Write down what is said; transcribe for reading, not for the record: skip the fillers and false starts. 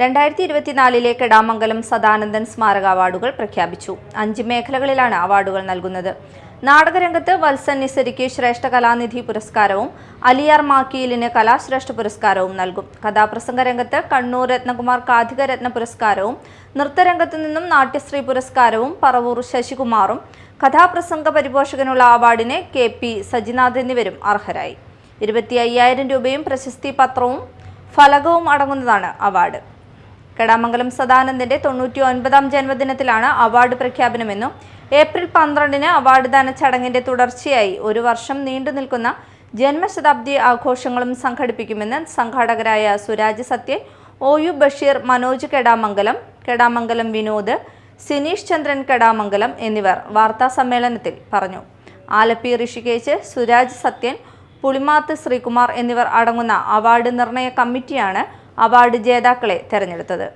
2024 കെടാമംഗലം സദാനന്ദൻ സ്മാരക അവാർഡുകൾ പ്രഖ്യാപിച്ചു. 5 മേഖലകളിലാണ് അവാർഡുകൾ നൽകുന്നത്. നാടകരംഗത്ത് വത്സൻ നിസരിക്ക് ശ്രേഷ്ഠ കലാനിധി പുരസ്കാരവും അലിയാർ മാക്കിയിലിന് കലാശ്രേഷ്ഠ പുരസ്കാരവും നൽകും. കഥാപ്രസംഗ രംഗത്ത് കണ്ണൂർ രത്നകുമാർ കാഥിക രത്ന പുരസ്കാരവും നൃത്തരംഗത്തു നിന്നും നാട്യശ്രീ പുരസ്കാരവും പറവൂർ ശശികുമാറും കഥാപ്രസംഗ പരിപോഷകനുള്ള അവാർഡിന് KP സജിനാഥ് എന്നിവരും അർഹരായി. 25,000 രൂപയും പ്രശസ്തി പത്രവും ഫലകവും അടങ്ങുന്നതാണ് അവാർഡ്. കെടാമംഗലം സദാനന്ദന്റെ 99ാം ജന്മദിനത്തിലാണ് അവാർഡ് പ്രഖ്യാപനമെന്നും ഏപ്രിൽ 12-ന് അവാർഡ് ദാന ചടങ്ങിന്റെ തുടർച്ചയായി 1 വർഷം നീണ്ടു നിൽക്കുന്ന ജന്മശതാബ്ദി ആഘോഷങ്ങളും സംഘടിപ്പിക്കുമെന്ന് സംഘാടകരായ സുരാജ് സത്യൻ, OU ബഷീർ, മനോജ് കെടാമംഗലം വിനോദ്, സിനീഷ് ചന്ദ്രൻ കെടാമംഗലം എന്നിവർ വാർത്താ സമ്മേളനത്തിൽ പറഞ്ഞു. ആലപ്പി ഋഷികേശ്, സുരാജ് സത്യൻ, പുളിമാത്ത് ശ്രീകുമാർ എന്നിവർ അടങ്ങുന്ന അവാർഡ് നിർണയ കമ്മിറ്റിയാണ് അവാർഡ് ജേതാക്കളെ തെരഞ്ഞെടുത്തത്.